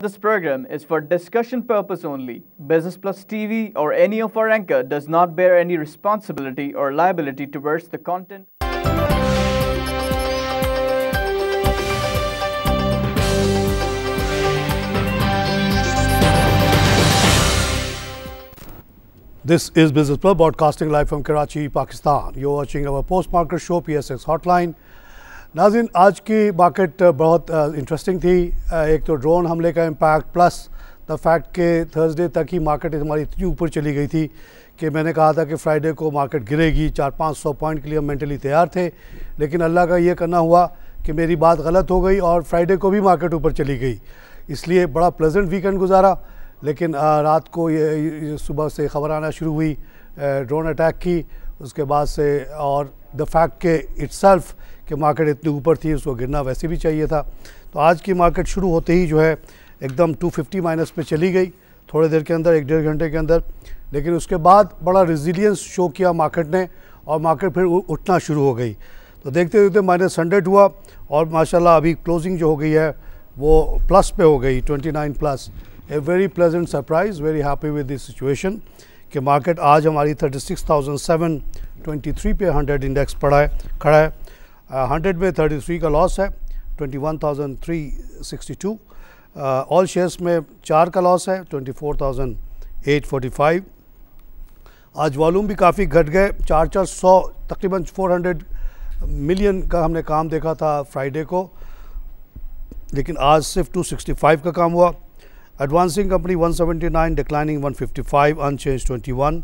This program is for discussion purpose only. Business Plus TV or any of our anchor does not bear any responsibility or liability towards the content. This is Business Plus broadcasting live from Karachi, Pakistan. You're watching our post-market show PSX Hotline. नाज़रीन, आज की market बहुत interesting थी। एक तो drone हमले का impact plus the fact के थर्सडे तक ही मार्केट हमारी इतनी ऊपर चली गई थी कि मैंने कहा था कि फ्राइडे को मार्केट गिरेगी। 400-500 पॉइंट के लिए हम मेंटली तैयार थे, लेकिन अल्लाह का ये करना हुआ कि मेरी बात गलत हो गई और फ्राइडे को भी मार्केट ऊपर चली गई। इसलिए बड़ा प्लेजेंट वीकेंड गुजारा। लेकिन रात को ये सुबह से ख़बर आना शुरू हुई ड्रोन अटैक की, उसके बाद से, और द फैक्ट के इट्सल्फ कि मार्केट इतनी ऊपर थी, उसको गिरना वैसे भी चाहिए था। तो आज की मार्केट शुरू होते ही जो है एकदम 250 माइनस पे चली गई थोड़ी देर के अंदर, 1-1.5 घंटे के अंदर। लेकिन उसके बाद बड़ा रेजिलियंस शो किया मार्केट ने और मार्केट फिर उठना शुरू हो गई। तो देखते देखते -100 हुआ और माशाल्लाह अभी क्लोजिंग जो हो गई है वो प्लस पे हो गई, 29 plus. A very pleasant surprise, very happy with this situation कि मार्केट आज हमारी 36,723 पे 100 इंडेक्स खड़ा है। 100 में 33 का लॉस है, 21,362। ऑल शेयर्स में 4 का लॉस है, 24,845। आज वॉल्यूम भी काफ़ी घट गए, 400 तकरीबन 400 मिलियन का हमने काम देखा था फ्राइडे को, लेकिन आज सिर्फ 265 का काम हुआ। Advancing company 179, declining 155, unchanged 21।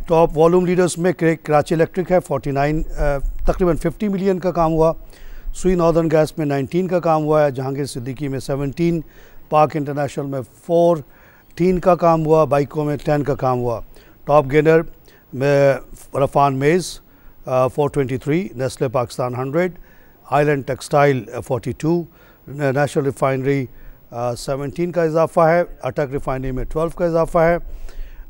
Top volume leaders में कराची इलेक्ट्रिक है 49, तकरीबन 50 मिलियन का काम हुआ। सुई नॉर्दर्न गैस में 19 का काम हुआ है, जहांगीर सिद्दीकी में 17, पाक इंटरनेशनल में 14 का काम हुआ, बाइको में 10 का काम हुआ। टॉप गेनर में रफान मेज़ 423, Nestle Pakistan 100, island textile 42, national refinery 17 का इजाफा है, अटक रिफाइनरी में 12 का इजाफा है।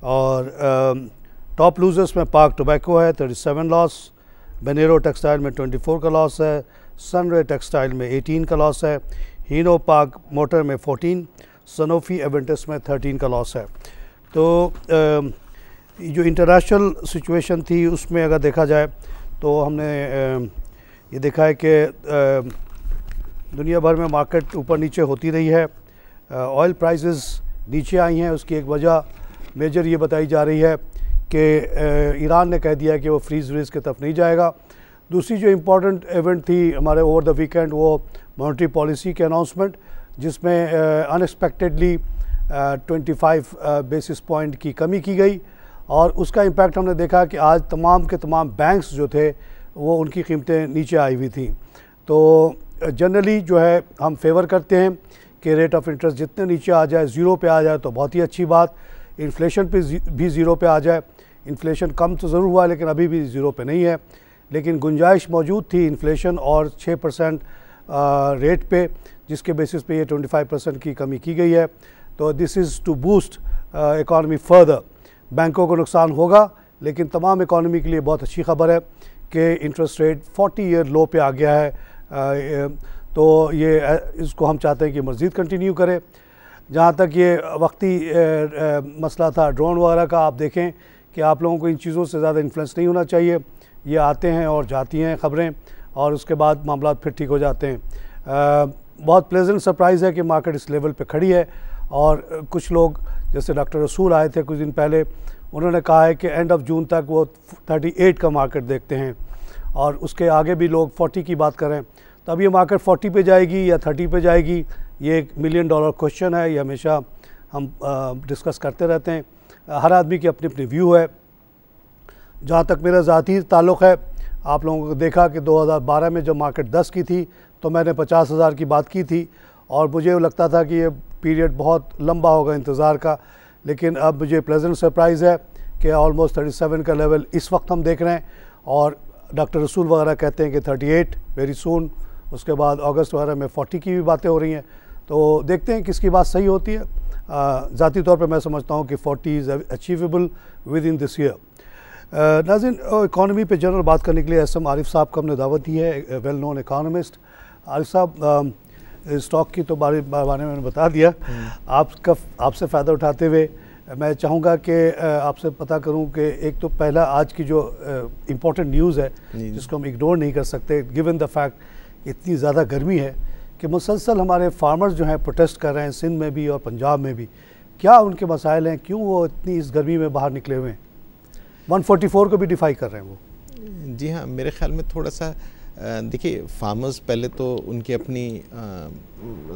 और टॉप लूजर्स में पाक टोबैको है 37 लॉस, बेनेरो टेक्सटाइल में 24 का लॉस है, सनरे टेक्सटाइल में 18 का लॉस है, हीनो पाक मोटर में 14, सनोफी एवेंटस में 13 का लॉस है। तो जो इंटरनेशनल सिचुएशन थी उसमें अगर देखा जाए तो हमने ये देखा है कि दुनिया भर में मार्केट ऊपर नीचे होती रही है। ऑयल प्राइसेस नीचे आई हैं, उसकी एक वजह मेजर ये बताई जा रही है कि ईरान ने कह दिया कि वो फ्रीज़ की तरफ नहीं जाएगा। दूसरी जो इम्पॉर्टेंट इवेंट थी हमारे ओवर द वीकेंड, वो मॉनेटरी पॉलिसी के अनाउंसमेंट, जिसमें अनएक्सपेक्टेडली 25 बेसिस पॉइंट की कमी की गई और उसका इम्पैक्ट हमने देखा कि आज तमाम के तमाम बैंक्स जो थे वो उनकी कीमतें नीचे आई हुई थी। तो जनरली जो है हम फेवर करते हैं कि रेट ऑफ इंटरेस्ट जितने नीचे आ जाए, ज़ीरो पे आ जाए तो बहुत ही अच्छी बात। इन्फ्लेशन पे भी ज़ीरो पे आ जाए। इन्फ्लेशन कम तो ज़रूर हुआ लेकिन अभी भी ज़ीरो पे नहीं है, लेकिन गुंजाइश मौजूद थी इन्फ्लेशन और 6% रेट पे, जिसके बेसिस पे ये 25% की कमी की गई है। तो this is to boost economy further. बैंकों को नुकसान होगा लेकिन तमाम इकॉनमी के लिए बहुत अच्छी खबर है कि इंटरेस्ट रेट 40 ईयर लो पे आ गया है। तो ये इसको हम चाहते हैं कि मज़ीद कंटिन्यू करे। जहाँ तक ये वक्ती मसला था ड्रोन वगैरह का, आप देखें कि आप लोगों को इन चीज़ों से ज़्यादा इन्फ्लुएंस नहीं होना चाहिए। ये आते हैं और जाती हैं ख़बरें और उसके बाद मामला फिर ठीक हो जाते हैं। बहुत प्लेजेंट सरप्राइज़ है कि मार्केट इस लेवल पे खड़ी है। और कुछ लोग जैसे डॉक्टर रसूल आए थे कुछ दिन पहले, उन्होंने कहा है कि एंड ऑफ जून तक वो 38 का मार्केट देखते हैं और उसके आगे भी लोग 40 की बात करें। तो अब ये मार्केट 40 पे जाएगी या 30 पे जाएगी, ये एक $1 मिलियन क्वेश्चन है। ये हमेशा हम डिस्कस करते रहते हैं। हर आदमी की अपनी अपनी व्यू है। जहाँ तक मेरा ज़ाती ताल्लुक़ है, आप लोगों को देखा कि 2012 में जब मार्केट 10 की थी तो मैंने 50,000 की बात की थी और मुझे लगता था कि ये पीरियड बहुत लंबा होगा इंतज़ार का। लेकिन अब मुझे प्लेजेंट सरप्राइज़ है कि ऑलमोस्ट 37 का लेवल इस वक्त हम देख रहे हैं और डॉक्टर रसूल वगैरह कहते हैं कि 38 वेरी सून। उसके बाद अगस्त वगैरह में 40 की भी बातें हो रही हैं। तो देखते हैं किसकी बात सही होती है। ज़ाती तौर पे मैं समझता हूँ कि 40 is achievable with in this year. नाज़रीन, इकॉनमी पे जनरल बात करने के लिए एसएम आरिफ साहब को हमने दावत दी है, वेल नोन इकानमिस्ट। आरिफ साहब, स्टॉक की तो बारे में मैंने बता दिया। आपसे फ़ायदा उठाते हुए मैं चाहूँगा कि आपसे पता करूँ कि एक तो पहला आज की जो इम्पोर्टेंट न्यूज़ है जिसको हम इग्नोर नहीं कर सकते, गिवन द फैक्ट इतनी ज़्यादा गर्मी है कि मुसलसल हमारे फार्मर्स जो हैं प्रोटेस्ट कर रहे हैं सिंध में भी और पंजाब में भी। क्या उनके मसाइल हैं, क्यों वो इतनी इस गर्मी में बाहर निकले हुए हैं? 144 को भी डिफाई कर रहे हैं वो। जी हाँ, मेरे ख्याल में थोड़ा सा देखिए, फार्मर्स पहले तो उनकी अपनी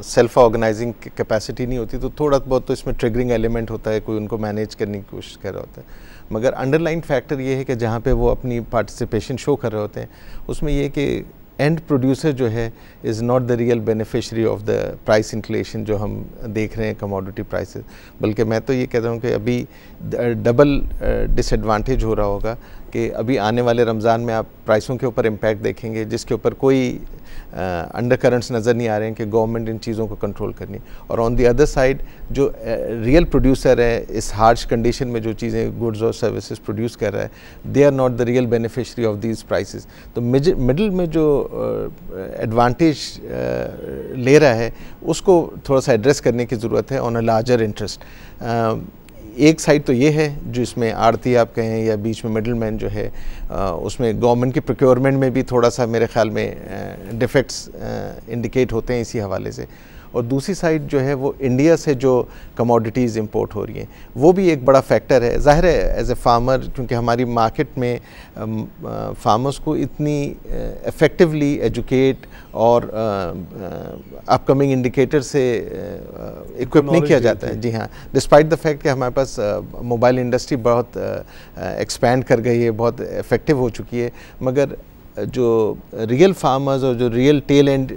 सेल्फ ऑर्गेनाइजिंग कैपेसिटी नहीं होती, तो थोड़ा बहुत तो इसमें ट्रिगरिंग एलिमेंट होता है, कोई उनको मैनेज करने की कोशिश कर रहा होता है। मगर अंडरलाइन फैक्टर ये है कि जहाँ पे वो अपनी पार्टिसिपेशन शो कर रहे होते हैं उसमें ये कि एंड प्रोड्यूसर जो है is not the real beneficiary of the price inflation जो हम देख रहे हैं कमोडिटी प्राइसेस। बल्कि मैं तो ये कहता हूँ कि अभी डबल डिसएडवांटेज हो रहा होगा कि अभी आने वाले रमज़ान में आप प्राइसों के ऊपर इम्पैक्ट देखेंगे जिसके ऊपर कोई अंडर करंट्स नज़र नहीं आ रहे हैं कि गवर्नमेंट इन चीज़ों को कंट्रोल करनी, और ऑन द अदर साइड जो रियल प्रोड्यूसर है इस हार्श कंडीशन में जो चीज़ें गुड्स और सर्विसेज प्रोड्यूस कर रहा है, they are not the real beneficiary of these prices. तो मिडिल में जो एडवांटेज ले रहा है उसको थोड़ा सा एड्रेस करने की ज़रूरत है ऑन अ लार्जर इंटरेस्ट। एक साइड तो ये है जो इसमें आड़ती आप कहें या बीच में मिडल मैन जो है उसमें गवर्नमेंट की प्रोक्योरमेंट में भी थोड़ा सा मेरे ख्याल में डिफेक्ट्स इंडिकेट होते हैं इसी हवाले से। और दूसरी साइड जो है वो इंडिया से जो कमोडिटीज़ इंपोर्ट हो रही हैं वो भी एक बड़ा फैक्टर है। ज़ाहिर है एज ए फार्मर, क्योंकि हमारी मार्केट में फार्मर्स को इतनी इफ़ेक्टिवली एजुकेट और अपकमिंग इंडिकेटर से इक्विप नहीं किया जाता है। जी हाँ, डिस्पाइट द फैक्ट कि हमारे पास मोबाइल इंडस्ट्री बहुत एक्सपैंड कर गई है, बहुत इफ़ेक्टिव हो चुकी है, मगर जो रियल फार्मर्स और जो रियल टेल एंड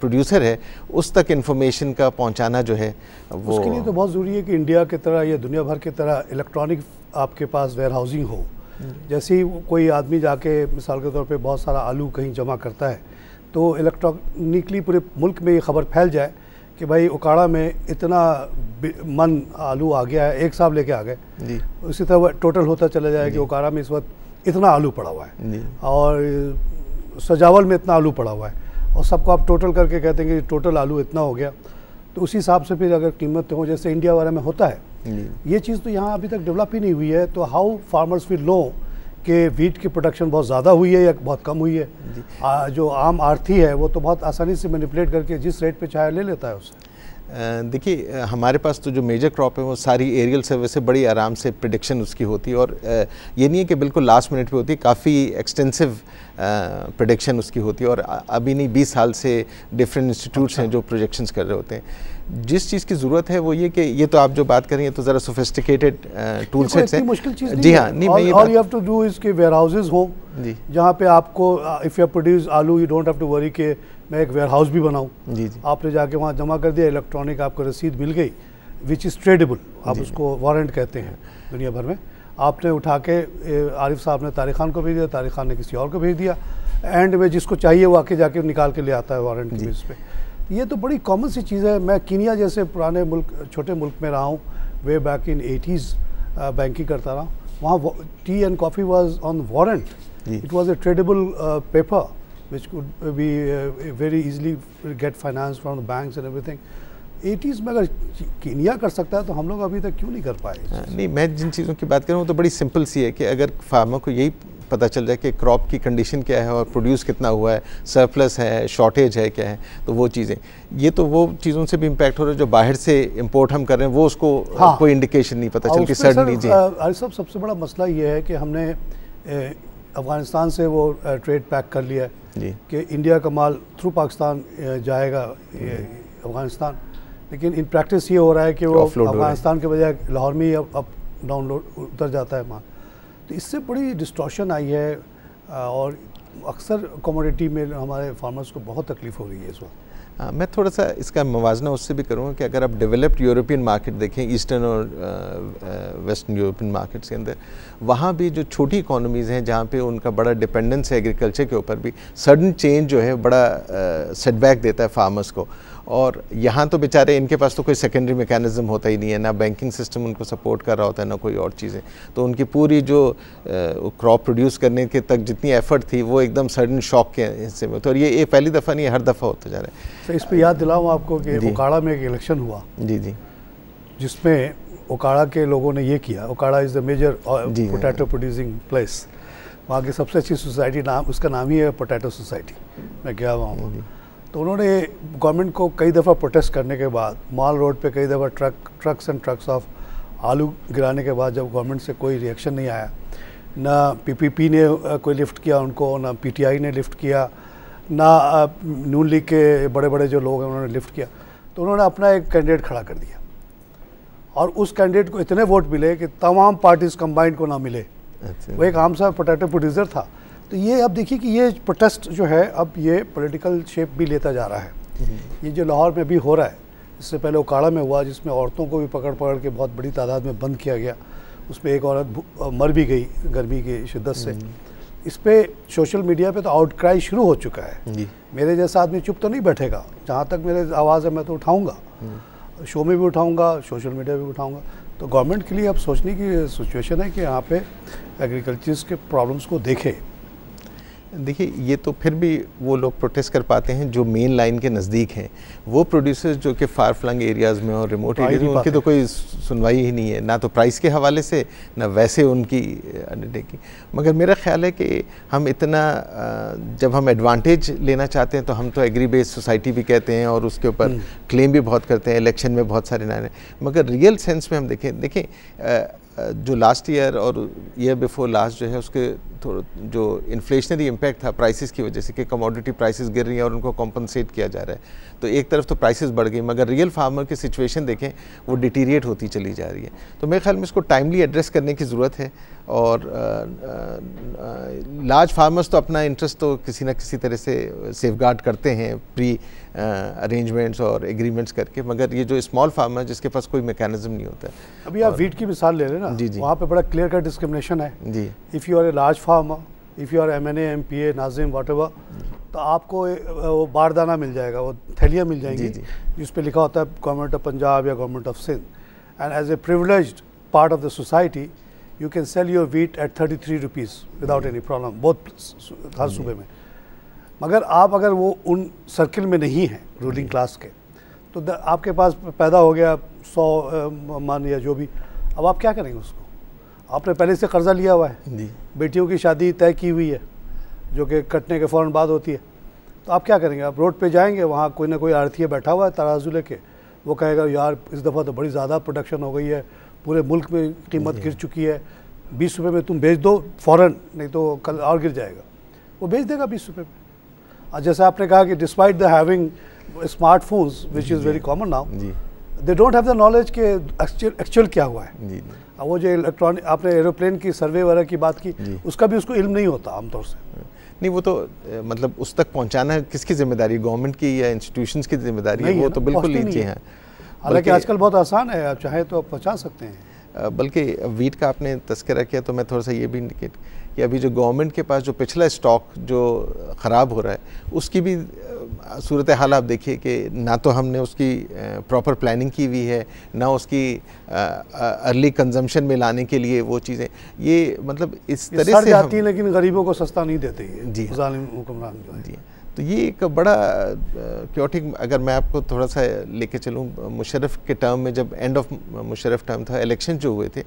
प्रोड्यूसर है उस तक इंफॉर्मेशन का पहुंचाना जो है वो उसके लिए तो बहुत ज़रूरी है कि इंडिया की तरह या दुनिया भर की तरह इलेक्ट्रॉनिक आपके पास वेयर हाउसिंग हो। जैसे ही कोई आदमी जाके मिसाल के तौर पे बहुत सारा आलू कहीं जमा करता है तो इलेक्ट्रॉनिकली पूरे मुल्क में ये खबर फैल जाए कि भाई उकाड़ा में इतना मन आलू आ गया है, एक साहब लेके आ गए, उसी तरह टोटल होता चला जाए कि उकाड़ा में इस वक्त इतना आलू पड़ा हुआ है और सजावल में इतना आलू पड़ा हुआ है, और सबको आप टोटल करके कहते हैं कि टोटल आलू इतना हो गया, तो उसी हिसाब से फिर अगर कीमत हो जैसे इंडिया वगैरह में होता है, ये चीज़ तो यहाँ अभी तक डेवलप ही नहीं हुई है। तो हाउ फार्मर्स विल नो कि वीट की प्रोडक्शन बहुत ज़्यादा हुई है या बहुत कम हुई है। जो आम आर्थी है वो तो बहुत आसानी से मैनिपुलेट करके जिस रेट पे चाहे ले लेता है उससे। देखिए, हमारे पास तो जो मेजर क्रॉप है वो सारी एरियल सर्वे से बड़ी आराम से प्रेडिक्शन उसकी होती है, और ये नहीं है कि बिल्कुल लास्ट मिनट पे होती है, काफ़ी एक्सटेंसिव प्रेडिक्शन उसकी होती है। और अभी नहीं 20 साल से डिफरेंट इंस्टीट्यूट्स हैं जो प्रोजेक्शंस कर रहे होते हैं। जिस चीज़ की ज़रूरत है वो ये कि ये तो आप जो बात कर रही हैं तो ज़रा सोफिस्टिकेटेड टूल सेट्स हैं। मुश्किल चीज़ जी हाँ, नहीं मैं ये all you have to do is के वेयर हाउसेज हो जहाँ पे आपको if you produce aloo you don't have to worry के मैं एक वेयर हाउस भी बनाऊँ। जी आपने जाके वहाँ जमा कर दिया, इलेक्ट्रॉनिक आपको रसीद मिल गई विच इज़ ट्रेडेबल, आप उसको वारंट कहते हैं दुनिया भर में। आपने उठा के आरिफ साहब ने तारिक खान को भेज दिया, तारिक खान ने किसी और को भेज दिया, एंड में जिसको चाहिए वो आके जाके निकाल के ले आता है वारंट की बेस पे। ये तो बड़ी कॉमन सी चीज़ है। मैं कीनिया जैसे पुराने मुल्क, छोटे मुल्क में रहा हूँ, way back in 80s banking करता रहा। वहाँ T and coffee was on warrant, it was a tradable paper which could be very easily get finance from the banks and everything. 80s में अगर कीनिया कर सकता है तो हम लोग अभी तक क्यों नहीं कर पाए? नहीं, मैं जिन चीज़ों की बात कर रहा हूँ तो बड़ी सिंपल सी है कि अगर फार्मर को यही पता चल जाए कि क्रॉप की कंडीशन क्या है और प्रोड्यूस कितना हुआ है, सरप्लस है, शॉर्टेज है, क्या है, तो वो चीज़ें, ये तो वो चीज़ों से भी इम्पैक्ट हो रहा है जो बाहर से इंपोर्ट हम कर रहे हैं, वो उसको कोई इंडिकेशन नहीं पता चलती सडनली। जी सब सबसे बड़ा मसला ये है कि हमने अफ़गानिस्तान से वो ट्रेड पैक कर लिया है कि इंडिया का माल थ्रू पाकिस्तान जाएगा अफ़गानिस्तान, लेकिन इन प्रैक्टिस ये हो रहा है कि वो अफ़गानिस्तान के बजाय लाहौर में ही अब डाउनलोड उतर जाता है माल। तो इससे बड़ी डिस्टॉर्शन आई है और अक्सर कमोडिटी में हमारे फार्मर्स को बहुत तकलीफ़ हो रही है इस वक्त। मैं थोड़ा सा इसका मवाजना उससे भी करूँगा कि अगर आप डेवलप्ड यूरोपियन मार्केट देखें, ईस्टर्न और वेस्टर्न यूरोपियन मार्केट्स के अंदर, वहाँ भी जो छोटी इकोनॉमीज़ हैं जहाँ पे उनका बड़ा डिपेंडेंस है एग्रीकल्चर के ऊपर भी, सडन चेंज जो है बड़ा सेटबैक देता है फार्मर्स को। और यहाँ तो बेचारे इनके पास तो कोई सेकेंडरी मैकेनिज्म होता ही नहीं है, ना बैंकिंग सिस्टम उनको सपोर्ट कर रहा होता है, ना कोई और चीज़ें। तो उनकी पूरी जो क्रॉप प्रोड्यूस करने के तक जितनी एफर्ट थी वो एकदम सडन शॉक के हिस्से में। तो ये पहली दफ़ा नहीं है, हर दफ़ा होता जा रहा है। तो इस पर याद दिलाऊँ आपको कि ओकाड़ा में एक इलेक्शन हुआ, जी जी, जिसमें ओकाड़ा के लोगों ने ये किया। Okara is the major potato producing place, वहाँ की सबसे अच्छी सोसाइटी, नाम उसका नाम ही है पोटैटो सोसाइटी। मैं गया हुआ हूँ। तो उन्होंने गवर्नमेंट को कई दफ़ा प्रोटेस्ट करने के बाद, माल रोड पे कई दफ़ा ट्रक्स एंड ट्रक्स ऑफ आलू गिराने के बाद, जब गवर्नमेंट से कोई रिएक्शन नहीं आया, ना पीपीपी ने कोई लिफ्ट किया उनको, ना पीटीआई ने लिफ्ट किया, ना नून लीग के बड़े बड़े जो लोग हैं उन्होंने लिफ्ट किया, तो उन्होंने अपना एक कैंडिडेट खड़ा कर दिया। और उस कैंडिडेट को इतने वोट मिले कि तमाम पार्टीज कंबाइंड को ना मिले। वो एक आम सा पोटैटो प्रोड्यूसर था। तो ये अब देखिए कि ये प्रोटेस्ट जो है अब ये पॉलिटिकल शेप भी लेता जा रहा है। ये जो लाहौर में भी हो रहा है, इससे पहले ओकाड़ा में हुआ, जिसमें औरतों को भी पकड़ के बहुत बड़ी तादाद में बंद किया गया। उसमें एक औरत मर भी गई गर्मी की शिद्दत से। इस पे सोशल मीडिया पे तो आउटक्राई शुरू हो चुका है। मेरे जैसा आदमी चुप तो नहीं बैठेगा, जहाँ तक मेरे आवाज़ है मैं तो उठाऊँगा, शो में भी उठाऊँगा, सोशल मीडिया भी उठाऊँगा। तो गवर्नमेंट के लिए अब सोचने की सिचुएशन है कि यहाँ पे एग्रीकल्चर के प्रॉब्लम्स को देखे। देखिए, ये तो फिर भी वो लोग प्रोटेस्ट कर पाते हैं जो मेन लाइन के नज़दीक हैं। वो प्रोड्यूसर्स जो कि फार फ्लंग एरियाज़ में और रिमोट एरियाज़ में, उनकी तो कोई सुनवाई ही नहीं है, ना तो प्राइस के हवाले से, ना वैसे उनकी अंडरटेकिंग। मगर मेरा ख्याल है कि हम इतना जब हम एडवांटेज लेना चाहते हैं तो हम तो एग्री बेस्ड सोसाइटी भी कहते हैं और उसके ऊपर क्लेम भी बहुत करते हैं, इलेक्शन में बहुत सारे नारे। मगर रियल सेंस में हम देखें जो लास्ट ईयर और ईयर बिफोर लास्ट जो है उसके थोड़ा जो इन्फ्लेशनरी इम्पैक्ट था प्राइसेस की वजह से, कि कमोडिटी प्राइसेस गिर रही हैं और उनको कॉम्पनसेट किया जा रहा है, तो एक तरफ तो प्राइसेस बढ़ गई, मगर रियल फार्मर की सिचुएशन देखें वो डिटीरिएट होती चली जा रही है। तो मेरे ख्याल में इसको टाइमली एड्रेस करने की ज़रूरत है। और लार्ज फार्मर्स तो अपना इंटरेस्ट तो किसी ना किसी तरह से सेफगार्ड करते हैं प्री अरेंजमेंट्स और एग्रीमेंट्स करके, मगर ये जो स्मॉल फार्मर जिसके पास कोई मैकेनिज्म नहीं होता। अभी आप वीट की मिसाल ले रहे हैं ना, जी जी, वहाँ पे बड़ा क्लियर कट डिस्क्रिमिनेशन है। जी, if you are a large farmer, if you are MNA MPA नाजिम व्हाटएवर, तो आपको वो बारदाना मिल जाएगा, वो थैलियाँ मिल जाएंगी जिस पे लिखा होता है गवर्नमेंट ऑफ पंजाब या government of Sindh. And as a privileged part of the society you can sell your wheat at 33 rupees without any problem, बहुत हर सूबे में। मगर आप अगर वो उन सर्किल में नहीं हैं रूलिंग क्लास के, तो आपके पास पैदा हो गया 100 मन या जो भी, अब आप क्या करेंगे उसको? आपने पहले से कर्जा लिया हुआ है, बेटियों की शादी तय की हुई है जो कि कटने के फ़ौरन बाद होती है, तो आप क्या करेंगे? आप रोड पे जाएंगे, वहाँ कोई ना कोई आढ़तिया बैठा हुआ है तराजू लेके, वो कहेगा यार इस दफ़ा तो बड़ी ज़्यादा प्रोडक्शन हो गई है, पूरे मुल्क में कीमत गिर चुकी है, 20 रुपये में तुम बेच दो फ़ौरन, नहीं तो कल और गिर जाएगा। वो बेच देगा 20 रुपये में। और जैसे आपने कहा कि despite the having smartphones which is very common now, they don't have the knowledge कि एक्चुअल क्या हुआ है। वो जो इलेक्ट्रॉनिक आपने एरोप्लेन की सर्वे वगैरह की बात की, उसका भी उसको इल्म नहीं होता आमतौर से। नहीं, वो तो मतलब उस तक पहुंचाना किसकी जिम्मेदारी, गवर्नमेंट की या इंस्टीट्यूशंस की जिम्मेदारी है? वो तो बिल्कुल नीचे है। हालांकि आजकल बहुत आसान है, आप चाहें तो आप पहुँचा सकते हैं। बल्कि वीट का आपने तस्करा किया तो मैं थोड़ा सा ये भी इंडिकेट कि अभी जो गवर्नमेंट के पास जो पिछला स्टॉक जो ख़राब हो रहा है, उसकी भी सूरत हाल आप देखिए कि ना तो हमने उसकी प्रॉपर प्लानिंग की हुई है, ना उसकी अर्ली कंजम्पशन में लाने के लिए वो चीज़ें, ये मतलब इस तरह से जाती हैं, लेकिन गरीबों को सस्ता नहीं देते ये जी ज़ालिम हुक्मरान जो है। जी, तो ये एक बड़ा क्योटिक, अगर मैं आपको थोड़ा सा लेके चलूँ, मुशर्रफ के टर्म में जब एंड ऑफ मुशर्रफ टर्म था, इलेक्शन जो हुए थे,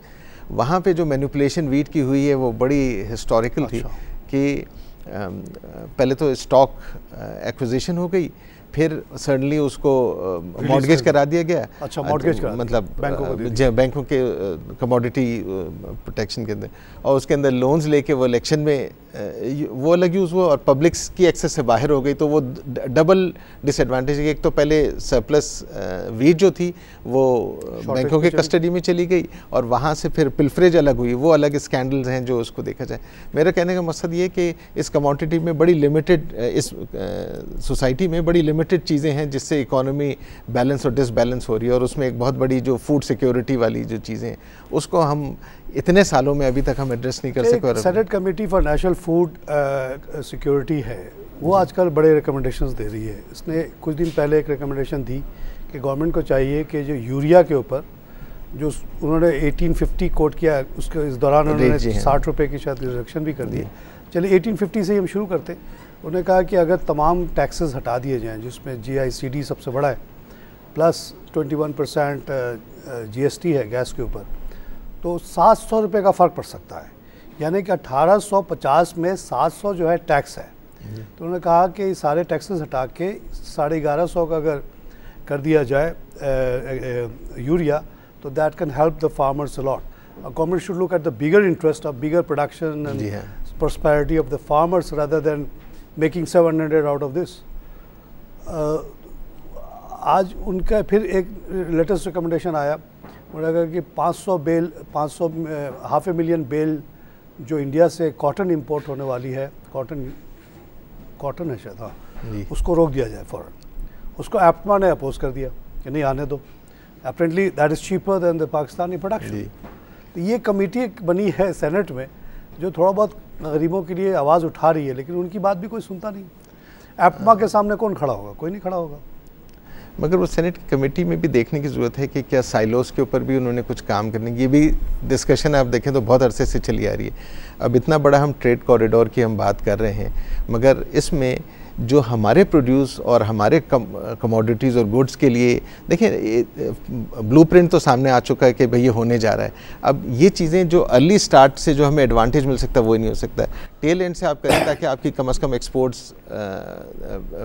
वहाँ पे जो मैनिपुलेशन वीट की हुई है वो बड़ी हिस्टोरिकल थी कि पहले तो स्टॉक एक्विजिशन हो गई, फिर सडनली उसको मॉर्गेज करा दिया गया। अच्छा, मॉर्गेज करा, मतलब बैंकों के कमोडिटी प्रोटेक्शन के अंदर, और उसके अंदर लोन्स लेके वो इलेक्शन में वो अलग यूज़ हुआ और पब्लिक की एक्सेस से बाहर हो गई, तो वो डबल डिसएडवांटेज है। एक तो पहले सरप्लस वीट जो थी वो बैंकों के कस्टडी में चली गई, और वहाँ से फिर पिल्फरेज अलग हुई, वो अलग स्कैंडल्स हैं जो उसको देखा जाए। मेरा कहने का मकसद ये कि इस कमोडिटी में बड़ी लिमिटेड, इस सोसाइटी में बड़ी लिमिटेड चीज़ें हैं जिससे इकोनॉमी बैलेंस और डिसबैलेंस हो रही है, और उसमें एक बहुत बड़ी जो फूड सिक्योरिटी वाली जो चीज़ें हैं उसको हम इतने सालों में अभी तक हम एड्रेस नहीं कर सके। Senate committee for national food security है, वो आजकल बड़े रिकमेंडेशंस दे रही है। इसने कुछ दिन पहले एक रिकमेंडेशन दी कि गवर्नमेंट को चाहिए कि जो यूरिया के ऊपर जो उन्होंने 1850 कोट किया, उसके इस दौरान उन्होंने 60 रुपये की शायद रिडक्शन भी कर दी। चलिए 1850 से ही हम शुरू करते। उन्होंने कहा कि अगर तमाम टैक्सेस हटा दिए जाएँ, जिसमें GICD सबसे बड़ा है, प्लस 21% GST है गैस के ऊपर, तो 700 रुपये का फ़र्क पड़ सकता है। यानी कि 1850 में 700 जो है टैक्स है। तो उन्होंने कहा कि सारे टैक्सेस हटा के 1150 का अगर कर दिया जाए यूरिया, तो that can help the farmers a lot. Government should look at the bigger interest of bigger production and prosperity of the farmers rather than making 700 out of this. आज उनका फिर एक लेटेस्ट रिकमेंडेशन आया, उन्होंने कहा कि 500,000 bell जो India से कॉटन इंपोर्ट होने वाली है, कॉटन है शायद, हाँ, उसको रोक दिया जाए फ़ौरन। उसको एप्टमा ने अपोज कर दिया कि नहीं आने दो, apparently that is cheaper then the Pakistani production. तो ये कमेटी बनी है सेनेट में जो थोड़ा बहुत गरीबों के लिए आवाज़ उठा रही है, लेकिन उनकी बात भी कोई सुनता नहीं। एप्टमा के सामने कौन खड़ा होगा? कोई नहीं खड़ा होगा। मगर वो सेनेट कमेटी में भी देखने की ज़रूरत है कि क्या साइलोस के ऊपर भी उन्होंने कुछ काम करने की, ये भी डिस्कशन आप देखें तो बहुत अरसे से चली आ रही है। अब इतना बड़ा हम ट्रेड कॉरिडोर की हम बात कर रहे हैं, मगर इसमें जो हमारे प्रोड्यूस और हमारे कमोडिटीज़ और गुड्स के लिए देखें, ब्लूप्रिंट तो सामने आ चुका है कि भाई ये होने जा रहा है। अब ये चीज़ें जो अर्ली स्टार्ट से जो हमें एडवांटेज मिल सकता है वो ही नहीं हो सकता है। टेल एंड से आप करें ताकि आपकी कम से कम एक्सपोर्ट्स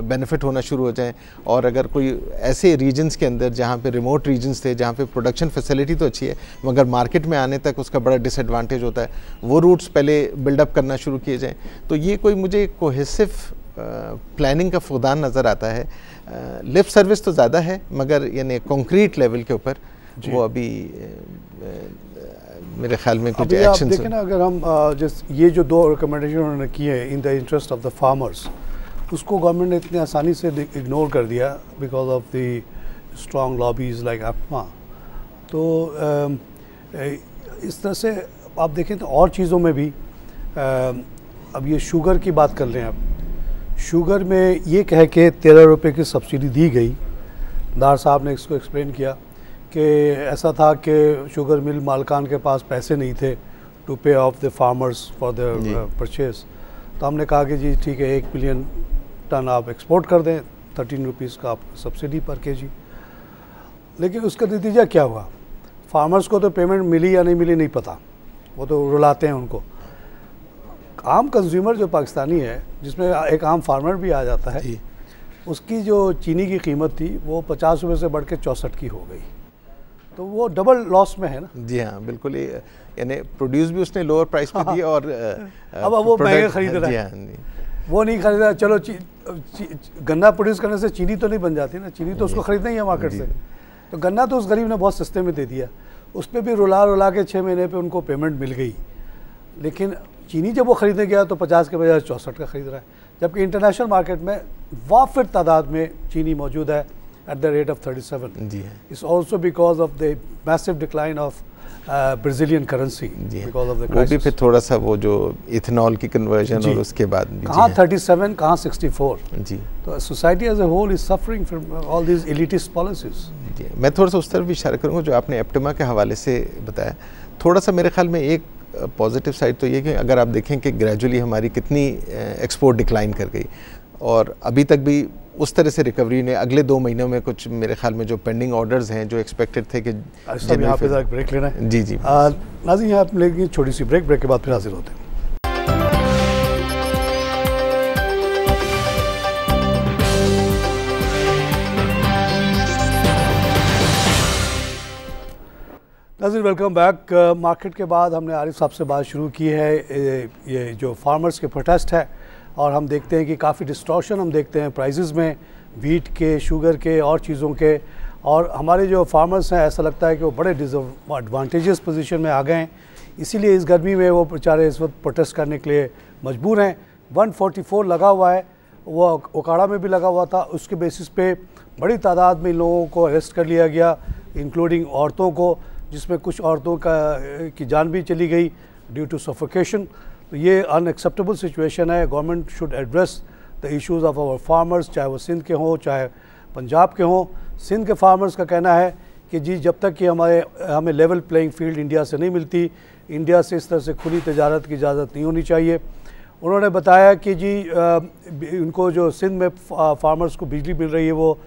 बेनिफिट होना शुरू हो जाएं। और अगर कोई ऐसे रीजन्स के अंदर जहाँ पे रिमोट रीजन्स थे, जहाँ पे प्रोडक्शन फैसिलिटी तो अच्छी है मगर मार्केट में आने तक उसका बड़ा डिसएडवांटेज होता है, वो रूट्स पहले बिल्डअप करना शुरू किए जाएँ, तो ये कोई मुझे कोहेसिव प्लानिंग का फुकदान नज़र आता है। लिप सर्विस तो ज़्यादा है, मगर यानी कॉन्क्रीट लेवल के ऊपर वो अभी मेरे ख्याल में कुछ एक्शन देखें ना। अगर हम ये जो 2 रिकमेंडेशन उन्होंने किए हैं in the interest of the farmers, उसको गवर्नमेंट ने इतनी आसानी से इग्नोर कर दिया because of the strong lobbies like एप्टमा। तो इस तरह से आप देखें तो और चीज़ों में भी, अब ये शुगर की बात कर लें, आप शुगर में ये कह के 13 रुपये की सब्सिडी दी गई। दार साहब ने इसको एक्सप्लेन किया कि ऐसा था कि शुगर मिल मालकान के पास पैसे नहीं थे टू पे of the farmers for the purchase. तो हमने कहा कि जी ठीक है, 1 मिलियन टन आप एक्सपोर्ट कर दें, 13 रुपीज़ का आप सब्सिडी पर केजी। लेकिन उसका नतीजा क्या हुआ? फार्मर्स को तो पेमेंट मिली या नहीं मिली नहीं पता, वो तो रुलाते हैं उनको। आम कंज्यूमर जो पाकिस्तानी है, जिसमें एक आम फार्मर भी आ जाता है, उसकी जो चीनी की कीमत थी वो 50 रुपये से बढ़ के 64 की हो गई। तो वो डबल लॉस में है ना। जी हाँ, बिल्कुल। यानी प्रोड्यूस भी उसने लोअर प्राइस पे दिया और अब वो महंगे खरीद रहा है। वो नहीं खरीदा, चलो गन्ना प्रोड्यूस करने से चीनी तो नहीं बन जाती ना, चीनी तो उसको खरीदना ही है मार्केट से। तो गन्ना तो उस गरीब ने बहुत सस्ते में दे दिया, उस पर भी रुला के 6 महीने पे उनको पेमेंट मिल गई। लेकिन चीनी जब वो ख़रीदने गया तो 50 के बजाय 64 का ख़रीद रहा है, जबकि इंटरनेशनल मार्केट में वाफिर तादाद में चीनी मौजूद है एट द रेट ऑफ 37। जी it's also because of the massive decline of Brazilian currency because of the crisis. वो भी फिर थोड़ा सा वो जो इथेनॉल की कन्वर्जन और उसके बाद कहाँ 37 कहाँ 64। जी, तो society as a whole is suffering from all these elitist policies. जी, मैं थोड़ा सा उस तरफ भी इशारा करूँगा जो आपने एप्टमा के हवाले से बताया। थोड़ा सा मेरे ख्याल में एक पॉजिटिव साइड तो ये कि अगर आप देखें कि ग्रेजुअली हमारी कितनी एक्सपोर्ट डिक्लाइन कर गई और अभी तक भी उस तरह से रिकवरी ने अगले 2 महीनों में कुछ मेरे ख्याल में जो पेंडिंग ऑर्डर्स हैं जो एक्सपेक्टेड थे कि यहाँ पे ब्रेक लेना है। जी जी नाज़रीन, यहाँ पे लेंगे छोटी सी ब्रेक के बाद फिर हाजिर होते हैं। नाज़रीन, वेलकम बैक। मार्केट के बाद हमने आरिफ साहब से बात शुरू की है, ये जो फार्मर्स के प्रोटेस्ट है, और हम देखते हैं कि काफ़ी डिस्टॉर्शन हम देखते हैं प्राइसेस में, वीट के, शुगर के और चीज़ों के। और हमारे जो फार्मर्स हैं, ऐसा लगता है कि वो बड़े डिसएडवांटेजेस पोजीशन में आ गए हैं, इसीलिए इस गर्मी में वो बेचारे इस वक्त प्रोटेस्ट करने के लिए मजबूर हैं। 144 लगा हुआ है, वो ओकाड़ा में भी लगा हुआ था, उसके बेसिस पे बड़ी तादाद में इन लोगों को अरेस्ट कर लिया गया, इंक्लूडिंग औरतों को, जिसमें कुछ औरतों की जान भी चली गई ड्यू टू सफोकेशन। तो ये अनएक्सेप्टेबल सिचुएशन है। Government should address the issues of our farmers, चाहे वो सिंध के हों चाहे पंजाब के हों। सिंध के फार्मर्स का कहना है कि जी जब तक कि हमें लेवल प्लेइंग फील्ड इंडिया से नहीं मिलती, इंडिया से इस तरह से खुली तजारत की इजाज़त नहीं होनी चाहिए। उन्होंने बताया कि जी उनको जो सिंध में फार्मर्स को बिजली मिल रही है वो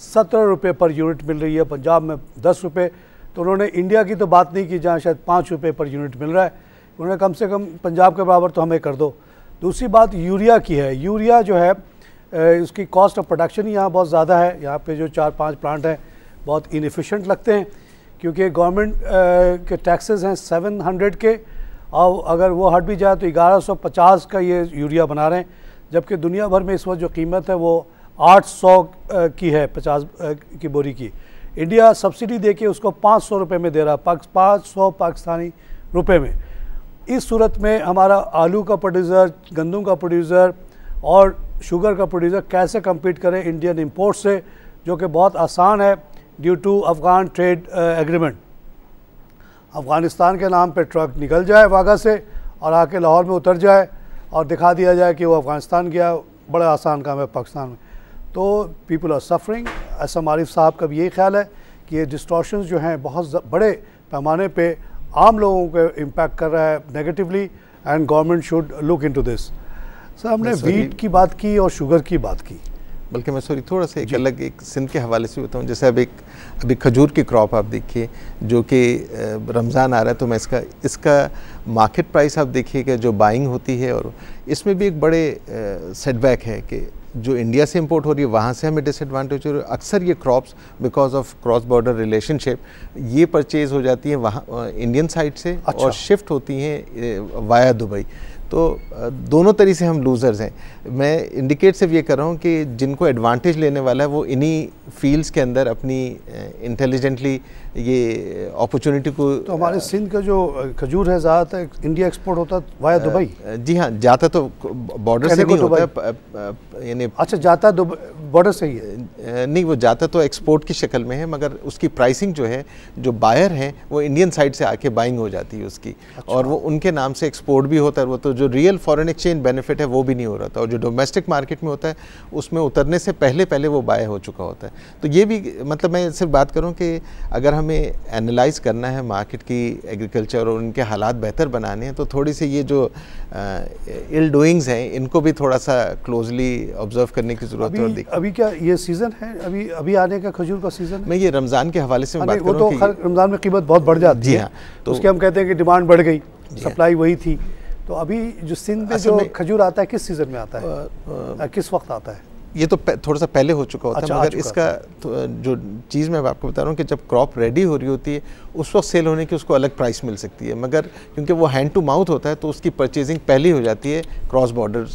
17 रुपये पर यूनिट मिल रही है, पंजाब में 10 रुपये। तो उन्होंने इंडिया की तो बात नहीं की जहाँ शायद 5 रुपये पर यूनिट मिल रहा है। उन्होंने कम से कम पंजाब के बराबर तो हमें कर दो। दूसरी बात यूरिया की है। यूरिया जो है उसकी कॉस्ट ऑफ प्रोडक्शन ही यहाँ बहुत ज़्यादा है। यहाँ पे जो 4-5 प्लांट हैं बहुत इनएफिशिएंट लगते हैं क्योंकि गवर्नमेंट के टैक्सेस हैं 700 के, और अगर वो हट भी जाए तो 1150 का ये यूरिया बना रहे हैं, जबकि दुनिया भर में इस वक्त जो कीमत है वो 800 की है 50 की बोरी की। इंडिया सब्सिडी देके उसको 500 रुपये में दे रहा है, 500 पाकिस्तानी रुपए में। इस सूरत में हमारा आलू का प्रोड्यूसर, गंदम का प्रोड्यूसर और शुगर का प्रोड्यूसर कैसे कम्पीट करें इंडियन इंपोर्ट से, जो कि बहुत आसान है due to Afghan trade agreement. Afghanistan के नाम पे ट्रक निकल जाए वाघा से और आके लाहौर में उतर जाए और दिखा दिया जाए कि वो अफ़गानिस्तान गया, बड़ा आसान काम है पाकिस्तान में। तो people are suffering. Asim Arif sahab का भी यही ख्याल है कि ये डिस्टॉर्शंस जो हैं बहुत बड़े पैमाने पे आम लोगों को इम्पैक्ट कर रहा है negatively, and government should look into this. Sir हमने वीट की बात की और शुगर की बात की, बल्कि मैं थोड़ा सा एक अलग एक सिंध के हवाले से बताऊँ। जैसे अभी खजूर की क्रॉप आप देखिए जो कि रमज़ान आ रहा है, तो मैं इसका मार्केट प्राइस आप देखिएगा जो बाइंग होती है, और इसमें भी एक बड़े सेटबैक है कि जो इंडिया से इंपोर्ट हो रही है वहाँ से हमें डिसएडवांटेज हो रही है। अक्सर ये crops because of cross border relationship ये परचेज़ हो जाती हैं वहाँ इंडियन साइड से, अच्छा। और शिफ्ट होती हैं वाया दुबई। तो दोनों तरीके से हम लूज़र्स हैं। मैं इंडिकेट सिर्फ ये कर रहा हूँ कि जिनको एडवांटेज लेने वाला है वो इन्हीं फील्ड्स के अंदर अपनी इंटेलिजेंटली ये अपॉर्चुनिटी को। तो हमारे सिंध का जो खजूर है ज़्यादातर इंडिया एक्सपोर्ट होता है वाया दुबई। जी हाँ, जाता तो बॉर्डर से नहीं होता है, यानी अच्छा जाता बॉर्डर से ही है? नहीं, वो जाता तो एक्सपोर्ट की शक्ल में है, मगर उसकी प्राइसिंग जो है जो बायर हैं वो इंडियन साइड से आके बाइंग हो जाती है उसकी। अच्छा। और वो उनके नाम से एक्सपोर्ट भी होता है, वो तो जो रियल फॉरेन एक्सचेंज बेनिफिट है वो भी नहीं हो रहा था, और जो डोमेस्टिक मार्केट में होता है उसमें उतरने से पहले वो बाय हो चुका होता है। तो ये भी मतलब मैं सिर्फ बात करूँ कि अगर हमें एनालाइज करना है मार्केट की एग्रीकल्चर और उनके हालात बेहतर बनाने हैं, तो थोड़ी सी ये जो इल डूइंग्स हैं इनको भी थोड़ा सा क्लोजली ऑब्जर्व करने की जरूरत है। अभी क्या ये सीज़न है, अभी आने का खजूर का सीज़न है? मैं ये रमज़ान के हवाले से बात कर रहा हूँ। तो रमज़ान में कीमत बहुत बढ़ जाती है, तो उसके हम कहते हैं कि डिमांड बढ़ गई, सप्लाई वही थी। तो अभी जो सिंध में जो खजूर आता है किस सीज़न में आता है, किस वक्त आता है? ये तो थोड़ा सा पहले हो चुका होता है, मगर इसका तो जो चीज़ मैं आपको बता रहा हूँ कि जब क्रॉप रेडी हो रही होती है उस वक्त सेल होने की उसको अलग प्राइस मिल सकती है, मगर क्योंकि वो हैंड टू माउथ होता है तो उसकी परचेजिंग पहले हो जाती है क्रॉस बॉर्डर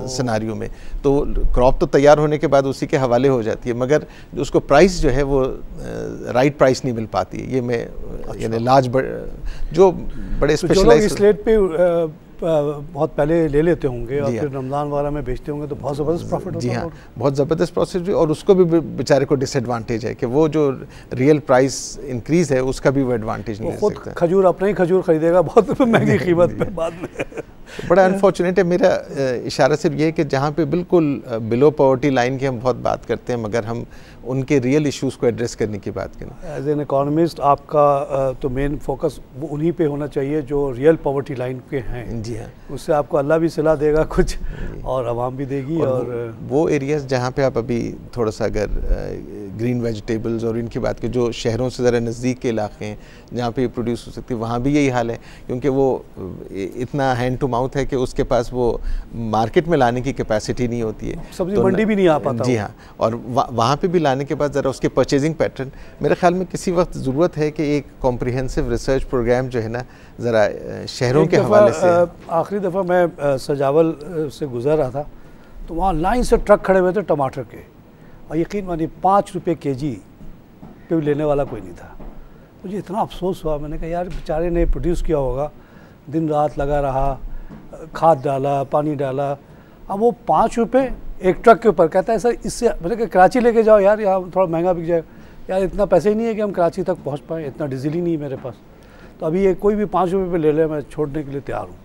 सिनारियो में। तो क्रॉप तो तैयार होने के बाद उसी के हवाले हो जाती है, मगर उसको प्राइस जो है वो राइट प्राइस नहीं मिल पाती है। ये मैं यानी लार्ज जो बड़े स्पेशलाइज्ड स्लेट पे बहुत पहले ले लेते होंगे और फिर रमज़ान वाला में बेचते होंगे तो बहुत ज़बरदस्त प्रॉफिट होता है। जी हाँ, बहुत ज़बरदस्त प्रॉफिट भी, और उसको भी बेचारे को डिसएडवांटेज है कि वो जो रियल प्राइस इंक्रीज़ है उसका भी वो एडवांटेज नहीं ले सकता। खजूर अपना ही खजूर खरीदेगा बहुत महंगी कीमत पे बाद में। बड़ा अनफॉर्चुनेट है। मेरा इशारा सिर्फ ये है कि जहाँ पे बिल्कुल बिलो पॉवर्टी लाइन की हम बहुत बात करते हैं, मगर हम उनके रियल इश्यूज़ को एड्रेस करने की बात करें। एज एन इकोनॉमिस्ट आपका तो मेन फोकस वो उन्हीं पे होना चाहिए जो रियल पॉवर्टी लाइन के हैं। जी हाँ, उससे आपको अल्लाह भी सिला देगा कुछ और आवाम भी देगी। और वो एरियाज़ जहाँ पे आप अभी थोड़ा सा अगर ग्रीन वेजिटेबल्स और इनकी बात करें, जो शहरों से ज़रा नज़दीक के इलाके हैं जहाँ पे प्रोड्यूस हो सकती है, वहाँ भी यही हाल है, क्योंकि वो इतना हैंड टू माउथ है कि उसके पास वो मार्केट में लाने की कैपेसिटी नहीं होती है, सब्जी मंडी भी नहीं आ पाता। जी हाँ, और वहाँ पे भी लाने के बाद ज़रा उसके परचेजिंग पैटर्न, मेरे ख्याल में किसी वक्त ज़रूरत है कि एक कॉम्प्रिहेंसिव रिसर्च प्रोग्राम जो है ना ज़रा शहरों के हवाले से। आखिरी दफ़ा मैं सजावल से गुजर रहा था तो वहाँ लाइन से ट्रक खड़े हुए थे टमाटर के, और यकीन मानिए 5 रुपये kg पे भी लेने वाला कोई नहीं था। मुझे इतना अफसोस हुआ, मैंने कहा यार बेचारे ने प्रोड्यूस किया होगा, दिन रात लगा रहा, खाद डाला, पानी डाला, अब वो 5 रुपये एक ट्रक के ऊपर। कहता है सर इससे, मैंने कहा कराची लेके जाओ यार, यहाँ थोड़ा महंगा बिक जाए। यार इतना पैसे ही नहीं है कि हम कराची तक पहुँच पाएँ, इतना डीजल ही नहीं है मेरे पास। तो अभी ये कोई भी 5 रुपये पे ले ले, मैं छोड़ने के लिए तैयार हूँ।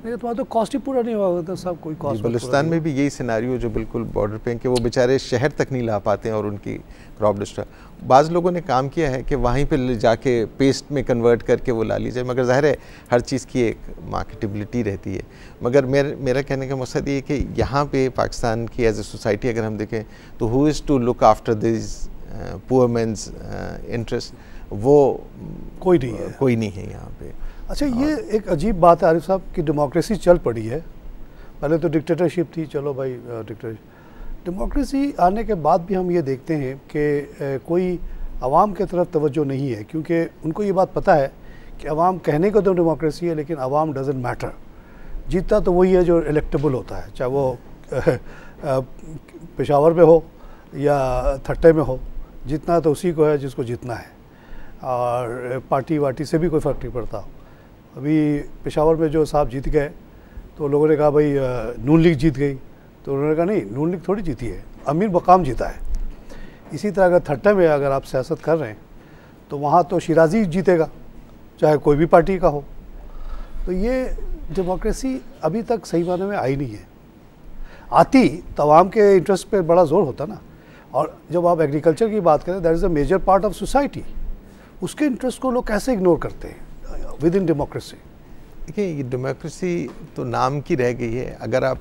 नहीं तुम्हारा तो कॉस्ट ही पूरा नहीं हुआ तो सब कोई कॉस्ट। बलूचिस्तान में भी यही सिनारियो जो बिल्कुल बॉर्डर पे कि वो बेचारे शहर तक नहीं ला पाते हैं और उनकी क्रॉप डिस्ट्रॉय। बाज़ लोगों ने काम किया है कि वहीं पे ले जाके पेस्ट में कन्वर्ट करके वो ला ली जाए, मगर ज़ाहिर है हर चीज़ की एक मार्केटेबिलिटी रहती है। मगर मेरा कहने का मकसद ये कि यहाँ पे पाकिस्तान की एज ए सोसाइटी अगर हम देखें तो who is to look after this poor men's interest, वो कोई नहीं है यहाँ पे। अच्छा, ये एक अजीब बात है आरिफ साहब कि डेमोक्रेसी चल पड़ी है। पहले तो डिक्टेटरशिप थी, चलो भाई डेमोक्रेसी आने के बाद भी हम ये देखते हैं कि कोई आवाम के तरफ तवज्जो नहीं है, क्योंकि उनको ये बात पता है कि आवाम कहने को तो डेमोक्रेसी है लेकिन आवाम डजेंट मैटर। जीतता तो वही है जो इलेक्टेबल होता है, चाहे वो पेशावर में हो या थट्टे में हो, जीतना तो उसी को है जिसको जीतना है, और पार्टी वार्टी से भी कोई फ़र्क नहीं पड़ता। अभी पेशावर में जो साहब जीत गए तो लोगों ने कहा भाई नून लीग जीत गई, तो उन्होंने कहा नहीं, नून लीग थोड़ी जीती है, अमीर मकाम जीता है। इसी तरह अगर थट्टे में अगर आप सियासत कर रहे हैं तो वहाँ तो शिराजी जीतेगा, चाहे कोई भी पार्टी का हो। तो ये डेमोक्रेसी अभी तक सही मायने में आई नहीं है। आती तो आवाम के इंटरेस्ट पे बड़ा ज़ोर होता ना। और जब आप एग्रीकल्चर की बात करें, that is a major part of society, उसके इंटरेस्ट को लोग कैसे इग्नोर करते हैं विद इन डेमोक्रेसी? देखिए, ये डेमोक्रेसी तो नाम की रह गई है। अगर आप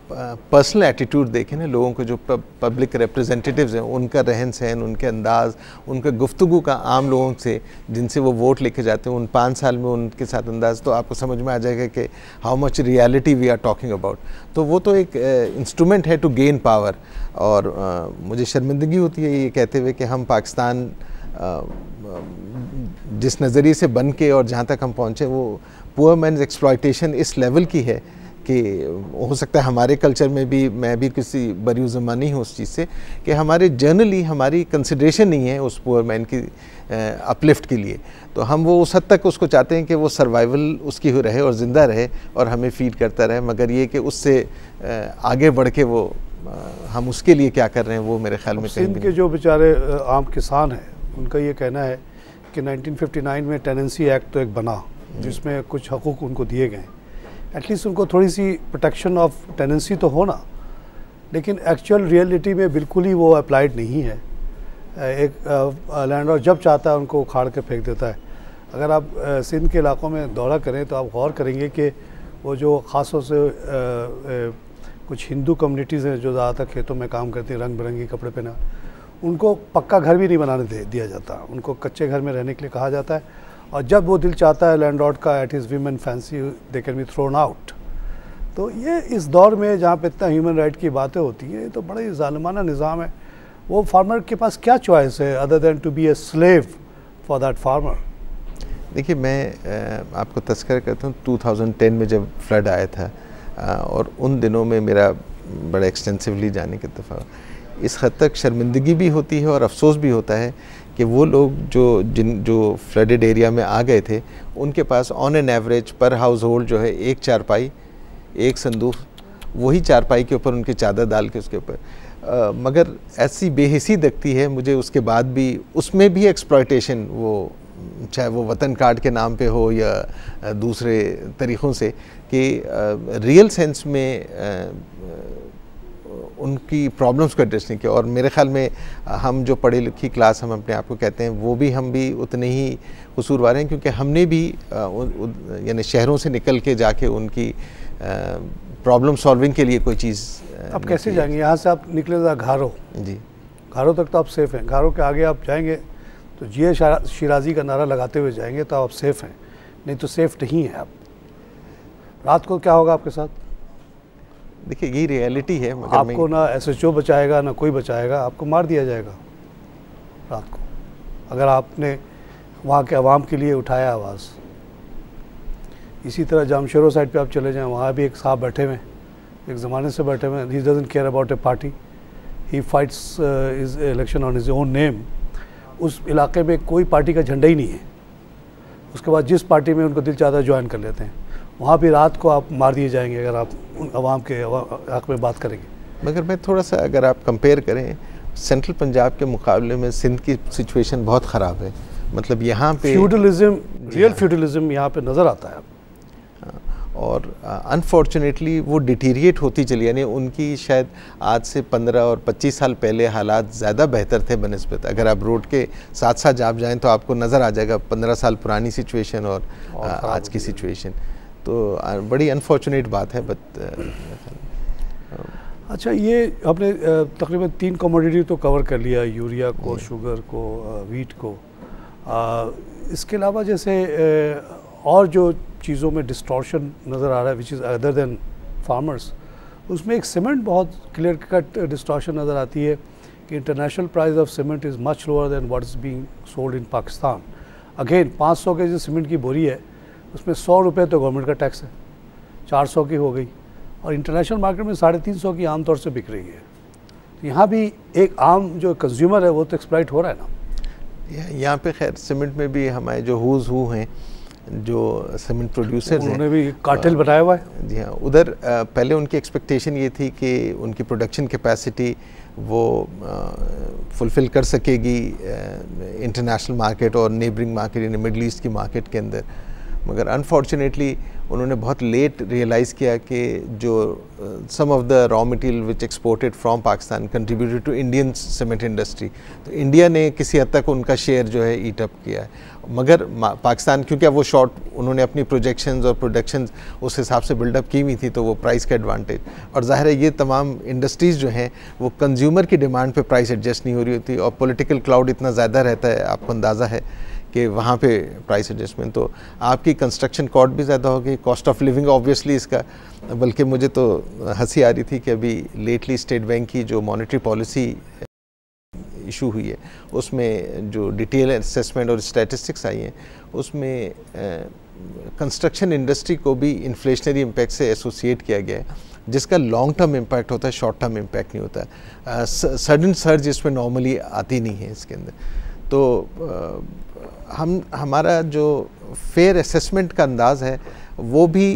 पर्सनल एटीट्यूड देखें ना, लोगों को जो पब्लिक रिप्रेजेंटेटिव्स हैं, उनका रहन सहन, उनके अंदाज़, उनका गुफ्तगू का आम लोगों से जिनसे वो वोट लेके जाते हैं, उन 5 साल में उनके साथ अंदाज़, तो आपको समझ में आ जाएगा कि how much reality we are talking about. तो वो तो एक इंस्ट्रूमेंट है टू गेन पावर। और मुझे शर्मिंदगी होती है ये कहते हुए कि हम पाकिस्तान जिस नज़रिए से बन के और जहाँ तक हम पहुँचे वो पुअर मैन्स एक्सप्लॉयटेशन इस लेवल की है कि हो सकता है हमारे कल्चर में भी, मैं भी किसी बरीउज़्ज़मा नहीं हूँ उस चीज़ से, कि हमारे जर्नली हमारी कंसिडरेशन नहीं है उस पुअर मैन की अपलिफ्ट के लिए। तो हम वो उस हद तक उसको चाहते हैं कि वो सर्वाइवल उसकी रहे और ज़िंदा रहे और हमें फीड करता रहे, मगर ये कि उससे आगे बढ़ के वो हम उसके लिए क्या कर रहे हैं वो मेरे ख्याल में कहीं सिंध के जो बेचारे आम किसान हैं उनका ये कहना है कि 1959 में टेनेंसी एक्ट तो एक बना जिसमें कुछ हकूक़ उनको दिए गए, एटलीस्ट उनको थोड़ी सी प्रोटेक्शन ऑफ टेनेंसी तो हो ना, लेकिन एक्चुअल रियलिटी में बिल्कुल ही वो अप्लाइड नहीं है। एक लैंडलॉर्ड जब चाहता है उनको उखाड़ के फेंक देता है। अगर आप सिंध के इलाक़ों में दौरा करें तो आप गौर करेंगे कि वो जो ख़ास तौर से कुछ हिंदू कम्युनिटीज़ हैं जो ज़्यादातर खेतों में काम करती हैं, रंग बिरंगी कपड़े पहना, उनको पक्का घर भी नहीं बनाने दिया जाता, उनको कच्चे घर में रहने के लिए कहा जाता है। और जब वो दिल चाहता है लैंडलॉर्ड का at his women fancy they can be thrown out. तो ये इस दौर में जहाँ पे इतना ह्यूमन राइट की बातें होती हैं, ये तो बड़ा ही ज़ालिमाना निज़ाम है। वो फार्मर के पास क्या चॉइस है other than to be a slave for that farmer? देखिए, मैं आपको तज़किरा करता हूँ 2010 में जब फ्लड आया था और उन दिनों में मेरा बड़ा एक्सटेंसिवली जाने का इत्तेफाक। इस हद तक शर्मिंदगी भी होती है और अफसोस भी होता है कि वो लोग जो फ्लडेड एरिया में आ गए थे, उनके पास ऑन एन एवरेज पर हाउस होल्ड जो है एक चारपाई, एक संदूक, वही चारपाई के ऊपर उनकी चादर डाल के उसके ऊपर, मगर ऐसी बेहिसी दिखती है मुझे उसके बाद भी, उसमें भी एक्सप्लॉयटेशन, वो चाहे वो वतन कार्ड के नाम पे हो या दूसरे तरीक़ों से, कि रियल सेंस में उनकी प्रॉब्लम्स को एड्रेस नहीं किया। और मेरे ख़्याल में हम जो पढ़ी लिखी क्लास हम अपने आप को कहते हैं, वो भी हम भी उतने ही कसूरवार हैं, क्योंकि हमने भी यानी शहरों से निकल के जाके उनकी प्रॉब्लम सॉल्विंग के लिए कोई चीज़। अब कैसे जाएंगे यहाँ से? आप निकले था घारो, जी घारो तक तो आप सेफ़ हैं, घारो के आगे आप जाएंगे तो जिए शिराजी का नारा लगाते हुए जाएंगे तो आप सेफ़ हैं, नहीं तो सेफ़ नहीं है आप। रात को क्या होगा आपके साथ? देखिए, यही रियलिटी है। मगर आपको ना SHO बचाएगा ना कोई बचाएगा, आपको मार दिया जाएगा रात को अगर आपने वहाँ के अवाम के लिए उठाया आवाज़। इसी तरह जामशेरो साइड पे आप चले जाएं, वहाँ भी एक साहब बैठे हुए, एक ज़माने से बैठे हुए, he doesn't care about A party, he fights his election on his own name. उस इलाके में कोई पार्टी का झंडा ही नहीं है, उसके बाद जिस पार्टी में उनको दिल चाहता है ज्वाइन कर लेते हैं। वहाँ भी रात को आप मार दिए जाएंगे अगर आप उन अवाम के हक़ में बात करेंगे। मगर मैं थोड़ा सा, अगर आप कंपेयर करें सेंट्रल पंजाब के मुकाबले में सिंध की सिचुएशन बहुत ख़राब है। मतलब यहाँ पे फ्यूडलिज्म, रियल फ्यूडलिज्म यहाँ पे नज़र आता है। और अनफॉर्चुनेटली वो डिटीरिएट होती चली, यानी उनकी शायद आज से 15 और 25 साल पहले हालात ज़्यादा बेहतर थे बनस्बत। अगर आप रोड के साथ साथ आप जाएँ तो आपको नज़र आ जाएगा 15 साल पुरानी सिचुएशन और आज की सिचुएशन। तो बड़ी अनफॉर्चुनेट बात है। अच्छा, ये आपने तकरीबन 3 कमोडिटी तो कवर कर लिया, यूरिया को, शुगर को, वीट को। इसके अलावा जैसे और जो चीज़ों में डिस्टॉर्शन नज़र आ रहा है which is other than farmers, उसमें एक सीमेंट बहुत क्लियर कट डिस्टॉर्शन नज़र आती है कि international price of cement is much lower than what is being sold in Pakistan. Again 500 के जो सीमेंट की बोरी है उसमें 100 रुपये तो गवर्नमेंट का टैक्स है, 400 की हो गई, और इंटरनेशनल मार्केट में 350 की आमतौर से बिक रही है। तो यहाँ भी एक आम जो कंज्यूमर है वो तो एक्सप्लॉइट हो रहा है ना। यहाँ पे खैर सीमेंट में भी हमारे जो हुज हू हैं, जो सीमेंट प्रोड्यूसर्स हैं, उन्होंने भी कार्टेल बनाया हुआ है। जी हाँ, उधर पहले उनकी एक्सपेक्टेशन ये थी कि उनकी प्रोडक्शन कैपेसिटी वो फुलफ़िल कर सकेगी इंटरनेशनल मार्केट और नेबरिंग मार्केट यानी मिडल ईस्ट की मार्केट के अंदर, मगर अनफॉर्चुनेटली उन्होंने बहुत लेट रियलाइज़ किया कि जो some of the raw material which exported from Pakistan contributed to Indian cement industry, तो इंडिया ने किसी हद तक उनका शेयर जो है ईट अप किया है। मगर पाकिस्तान क्योंकि अब वो शॉर्ट, उन्होंने अपनी प्रोजेक्शंस और प्रोडक्शंस उस हिसाब से बिल्डअप की हुई थी, तो वो प्राइस का एडवांटेज, और ज़ाहिर है ये तमाम इंडस्ट्रीज़ जो हैं वो कंज्यूमर की डिमांड पे प्राइस एडजस्ट नहीं हो रही होती, और पॉलिटिकल क्लाउड इतना ज़्यादा रहता है, आपको अंदाज़ा है कि वहाँ पे प्राइस एडजस्टमेंट, तो आपकी कंस्ट्रक्शन कॉस्ट भी ज़्यादा हो गई, कॉस्ट ऑफ लिविंग ऑब्वियसली इसका। बल्कि मुझे तो हंसी आ रही थी कि अभी लेटली स्टेट बैंक की जो मॉनेटरी पॉलिसी इशू हुई है उसमें जो डिटेल असेसमेंट और स्टैटिस्टिक्स आई हैं उसमें कंस्ट्रक्शन इंडस्ट्री को भी इन्फ्लेशनरी इम्पैक्ट से एसोसिएट किया गया है, जिसका लॉन्ग टर्म इम्पैक्ट होता है, शॉर्ट टर्म इम्पैक्ट नहीं होता है। सडन सर्ज इसमें नॉर्मली आती नहीं है इसके अंदर। तो हमारा जो फेयर असेसमेंट का अंदाज़ है वो भी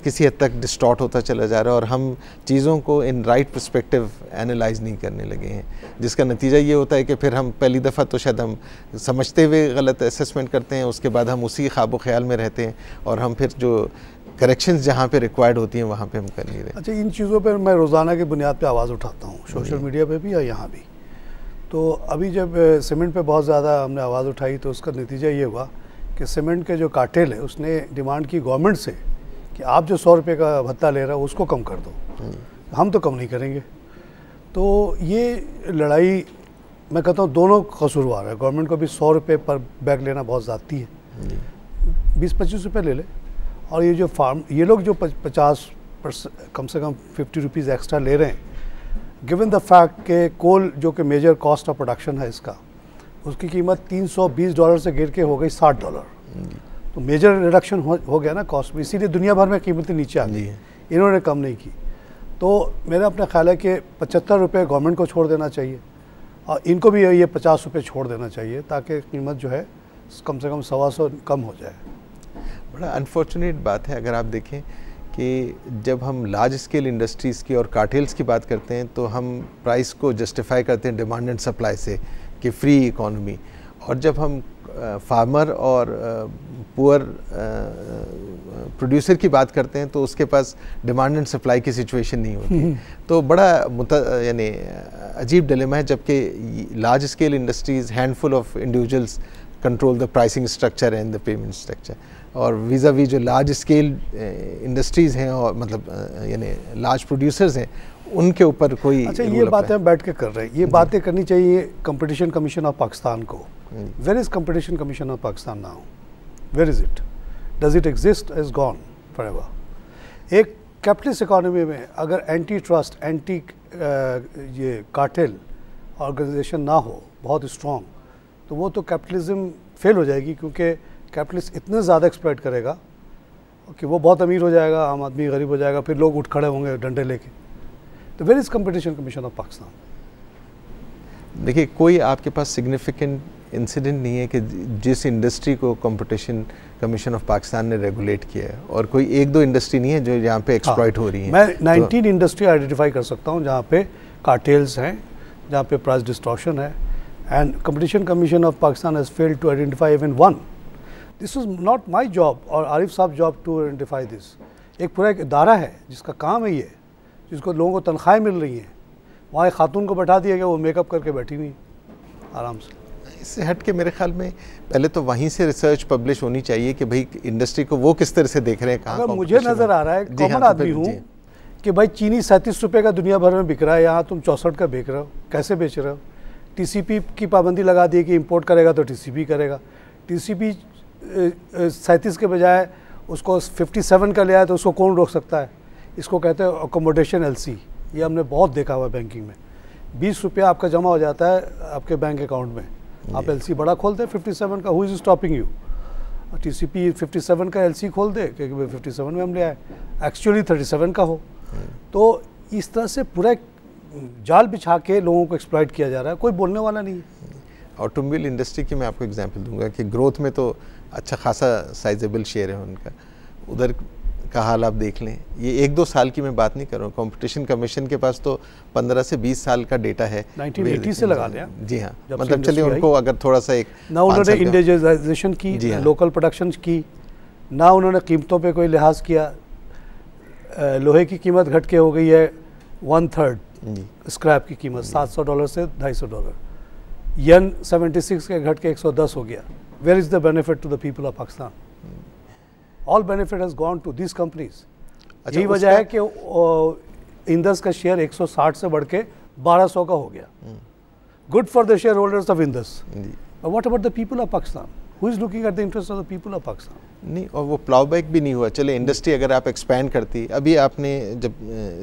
किसी हद तक डिस्टॉर्ट होता चला जा रहा है, और हम चीज़ों को इन राइट पर्सपेक्टिव एनालाइज नहीं करने लगे हैं, जिसका नतीजा ये होता है कि फिर हम पहली दफ़ा तो शायद हम समझते हुए गलत असेसमेंट करते हैं, उसके बाद हम उसी ख्वाब ख्याल में रहते हैं, और हम फिर जो करेक्शंस जहाँ पे रिक्वायर्ड होती हैं वहाँ पे हम कर नहीं रहे। अच्छा, इन चीज़ों पर मैं रोज़ाना की बुनियाद पर आवाज़ उठाता हूँ, सोशल मीडिया पर भी और यहाँ भी। तो अभी जब सीमेंट पे बहुत ज़्यादा हमने आवाज़ उठाई तो उसका नतीजा ये हुआ कि सीमेंट के जो कार्टेल है उसने डिमांड की गवर्नमेंट से कि आप जो 100 रुपये का भत्ता ले रहा है उसको कम कर दो, हम तो कम नहीं करेंगे। तो ये लड़ाई मैं कहता हूँ दोनों कसूरवार है। गवर्नमेंट को भी 100 रुपये पर बैग लेना बहुत ज़्यादती है, 20-25 रुपये ले ले, और ये जो ये लोग जो 50% कम से कम 50 रुपीज़ एक्स्ट्रा ले रहे हैं, गिवन द फैक्ट के कोल जो कि मेजर कॉस्ट ऑफ प्रोडक्शन है इसका, उसकी कीमत $320 से गिर के हो गई $60, तो मेजर रिडक्शन हो गया ना कॉस्ट में, इसीलिए दुनिया भर में कीमतें नीचे आ गई हैं, इन्होंने कम नहीं की। तो मेरा अपना ख्याल है कि 75 रुपये गवर्नमेंट को छोड़ देना चाहिए और इनको भी ये 50 रुपये छोड़ देना चाहिए, ताकि कीमत जो है कम से कम 125 कम हो जाए। बड़ा अनफॉर्चुनेट बात है अगर आप देखें कि जब हम लार्ज स्केल इंडस्ट्रीज़ की और कार्टेल्स की बात करते हैं तो हम प्राइस को जस्टिफाई करते हैं डिमांड एंड सप्लाई से कि फ्री इकोनॉमी, और जब हम फार्मर और पुअर प्रोड्यूसर की बात करते हैं तो उसके पास डिमांड एंड सप्लाई की सिचुएशन नहीं होती। तो बड़ा यानी अजीब डिलेमा है, जबकि large scale industries handful of individuals control the pricing structure and the payment structure, और वीज़ा वी जो लार्ज स्केल इंडस्ट्रीज़ हैं और मतलब यानी लार्ज प्रोड्यूसर्स हैं उनके ऊपर कोई। अच्छा, ये बातें हम बैठ के कर रहे हैं, ये बातें करनी चाहिए कंपटीशन कमीशन ऑफ पाकिस्तान को। Where is competition commission of Pakistan now? Where is it? Does it exist? Is gone forever. एक कैपिटलिस्ट इकोनॉमी में अगर एंटी ट्रस्ट, एंटी ये कार्टेल ऑर्गेनाइजेशन ना हो बहुत स्ट्रॉन्ग, तो वो तो कैपिटलिज्म फेल हो जाएगी, क्योंकि कैपिटलिस्ट इतने ज़्यादा एक्सप्लॉइट करेगा कि वो बहुत अमीर हो जाएगा, आम आदमी गरीब हो जाएगा, फिर लोग उठ खड़े होंगे डंडे लेके। तो where is competition commission of Pakistan? देखिए, कोई आपके पास सिग्निफिकेंट इंसिडेंट नहीं है कि जिस इंडस्ट्री को कंपटीशन कमीशन ऑफ पाकिस्तान ने रेगुलेट किया है, और कोई एक दो इंडस्ट्री नहीं है जो यहाँ पे एक्सप्लॉइट हो रही है। मैं 19 इंडस्ट्री आइडेंटिफाई कर सकता हूँ जहाँ पे कार्टेल्स हैं, जहाँ पे प्राइस डिस्टॉर्शन है, and competition commission of Pakistan has failed to identify even one. This is not my job और आरिफ साहब जॉब टू आइडेंटिफाई दिस। एक पूरा एक इदारा है जिसका काम है ये, जिसको लोगों को तनख्वाहें मिल रही हैं, वहाँ एक खातून को बैठा दिया गया, वो मेकअप करके बैठी हुई आराम से। इससे हट के मेरे ख्याल में पहले तो वहीं से रिसर्च पब्लिश होनी चाहिए कि भाई इंडस्ट्री को वो किस तरह से देख रहे हैं, कहाँ अगर मुझे नज़र आ रहा है, कॉमन आदमी हूँ, कि भाई चीनी 37 रुपये का दुनिया भर में बिक रहा है, यहाँ तुम 64 का बेच रहे हो, कैसे बेच रहे हो? टीसीपी की पाबंदी लगा दी कि इंपोर्ट करेगा तो टीसीपी करेगा। टीसीपी 37 के बजाय उसको 57 का ले आया तो उसको कौन रोक सकता है? इसको कहते हैं अकोमोडेशन एलसी। ये हमने बहुत देखा हुआ है बैंकिंग में। 20 रुपया आपका जमा हो जाता है आपके बैंक अकाउंट में, आप एलसी बड़ा खोलते हैं 57 का, who is stopping you? TCP 57 का एलसी खोल दे क्योंकि 57 में हम ले आए, एक्चुअली 37 का हो। तो इस तरह से पूरा जाल बिछा के लोगों को एक्सप्लॉइट किया जा रहा है, कोई बोलने वाला नहीं है। ऑटोमोबाइल इंडस्ट्री की मैं आपको एग्जांपल दूंगा कि ग्रोथ में तो अच्छा खासा साइजेबल शेयर है उनका, उधर का हाल आप देख लें। ये 1-2 साल की मैं बात नहीं कर रहा हूँ, कंपटीशन कमीशन के पास तो 15 से 20 साल का डेटा है, 1980 से लगा लिया। जी हाँ, मतलब चलिए उनको अगर थोड़ा सा एक ना उन्होंने इंडिविजुअलाइजेशन की, लोकल प्रोडक्शन की, ना उन्होंने कीमतों पे कोई लिहाज किया। लोहे की कीमत घट के हो गई है 1/3, स्क्रैप की कीमत $700 से $250। यन 76 के घट के 110 हो गया। Where is the benefit to the people of Pakistan? All benefit has gone to this companies. यही वजह है कि इंदस का शेयर 160 से बढ़ के 1200 का हो गया। Good for the share holders of Indus, but what about the people of Pakistan? Who is looking at the interest of the people of Pakistan? नहीं, और वो प्लाउ बैक भी नहीं हुआ। चले इंडस्ट्री अगर आप एक्सपैंड करती, अभी आपने जब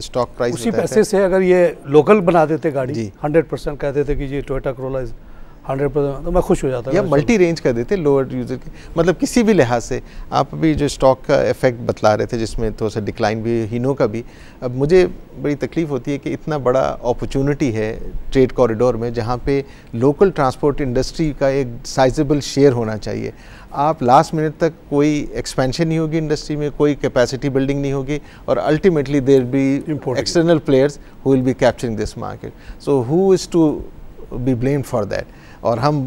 स्टॉक प्राइस उसी पैसे से अगर ये लोकल बना देते गाड़ी, 100% कहते थे कि ये टोयोटा कोरोला 100%, तो मैं खुश हो जाता। या मल्टी रेंज कर देते लोअर यूजर के, मतलब किसी भी लिहाज से। आप अभी जो स्टॉक का इफेक्ट बतला रहे थे जिसमें थोड़ा सा डिक्लाइन भी, हीनो का भी, अब मुझे बड़ी तकलीफ होती है कि इतना बड़ा अपॉर्चुनिटी है ट्रेड कॉरिडोर में जहाँ पे लोकल ट्रांसपोर्ट इंडस्ट्री का एक साइजेबल शेयर होना चाहिए। आप लास्ट मिनट तक कोई एक्सपेंशन नहीं होगी इंडस्ट्री में, कोई कैपेसिटी बिल्डिंग नहीं होगी, और ultimately there be external players who will be capturing this market. So who is to be blamed for that? और हम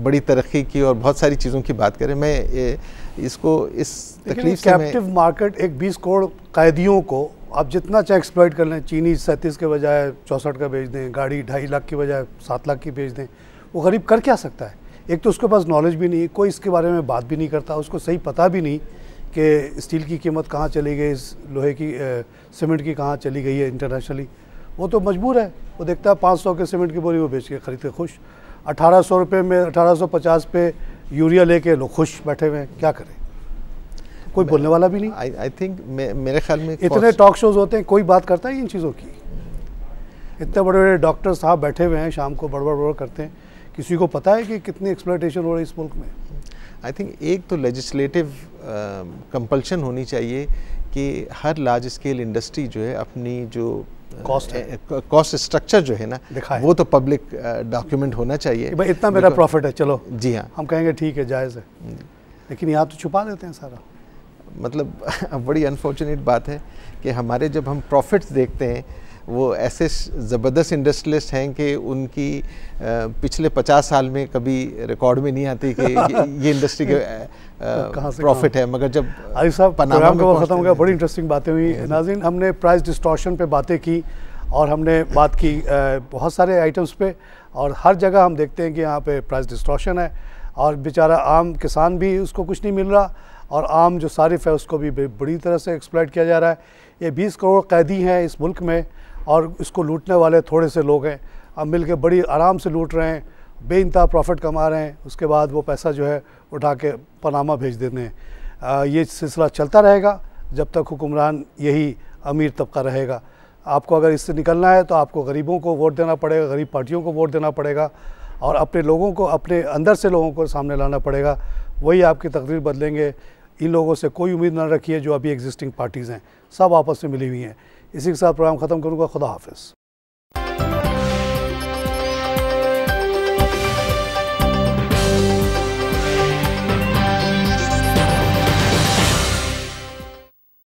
बड़ी तरक्की की और बहुत सारी चीज़ों की बात करें, मैं इसको इस तकलीफ से कैप्टिव मार्केट, एक 20 करोड़ कैदियों को आप जितना चाहे एक्सप्लॉइट कर लें, चीनी 37 के बजाय 64 का बेच दें, गाड़ी 2.5 लाख की बजाय 7 लाख की बेच दें, वो गरीब कर क्या सकता है? एक तो उसके पास नॉलेज भी नहीं, कोई इसके बारे में बात भी नहीं करता, उसको सही पता भी नहीं कि स्टील की कीमत कहाँ चली गई, लोहे की सीमेंट की कहाँ चली गई है इंटरनेशनली। वो तो मजबूर है, वो देखता है 500 के सीमेंट की बोरी वो बेच के खरीद के खुश, 1800 रुपये में 1850 पे यूरिया लेके लोग खुश बैठे हुए हैं। क्या करें? कोई बोलने वाला भी नहीं। आई थिंक मेरे ख्याल में इतने टॉक शोज होते हैं, कोई बात करता है इन चीज़ों की? इतने बड़े बड़े डॉक्टर साहब बैठे हुए हैं, शाम को बड़बड़ करते हैं, किसी को पता है कि कितनी एक्सप्लॉयटेशन हो रही है इस मुल्क में? आई थिंक एक तो लेजिस्लेटिव कंपल्शन होनी चाहिए कि हर लार्ज स्केल इंडस्ट्री जो है अपनी जो कॉस्ट स्ट्रक्चर जो है ना, वो तो पब्लिक डॉक्यूमेंट होना चाहिए। भाई इतना मेरा प्रॉफिट है, चलो जी हाँ, हम कहेंगे ठीक है, जायज़ है, लेकिन यहाँ तो छुपा देते हैं सारा। मतलब बड़ी अनफॉर्चुनेट बात है कि हमारे जब हम प्रॉफिट्स देखते हैं, वो ऐसे ज़बरदस्त इंडस्ट्रियलिस्ट हैं कि उनकी पिछले 50 साल में कभी रिकॉर्ड में नहीं आती कि ये इंडस्ट्री के प्रॉफिट है, मगर जब आरिफ साहब प्रोग्राम का वक्त खत्म हो गया, बड़ी इंटरेस्टिंग बातें हुई। नाज़रीन, हमने प्राइस डिस्टॉर्शन पे बातें की और हमने बात की बहुत सारे आइटम्स पे, और हर जगह हम देखते हैं कि यहाँ पे प्राइस डिस्टॉर्शन है, और बेचारा आम किसान भी उसको कुछ नहीं मिल रहा, और आम जो सारिफ है उसको भी बड़ी तरह से एक्सप्लॉइट किया जा रहा है। ये 20 करोड़ कैदी हैं इस मुल्क में, और इसको लूटने वाले थोड़े से लोग हैं, अब मिल के बड़ी आराम से लूट रहे हैं, बेइंतहा प्रॉफिट कमा रहे हैं, उसके बाद वो पैसा जो है उठा के पनामा भेज देते हैं। ये सिलसिला चलता रहेगा जब तक हुक्मरान यही अमीर तबका रहेगा। आपको अगर इससे निकलना है तो आपको गरीबों को वोट देना पड़ेगा, गरीब पार्टियों को वोट देना पड़ेगा, और अपने लोगों को, अपने अंदर से लोगों को सामने लाना पड़ेगा, वही आपकी तकदीर बदलेंगे। इन लोगों से कोई उम्मीद ना रखिए जो अभी एग्जिस्टिंग पार्टीज़ हैं, सब आपस में मिली हुई हैं। इसी के साथ प्रोग्राम ख़त्म करूँगा। खुदा हाफिज़।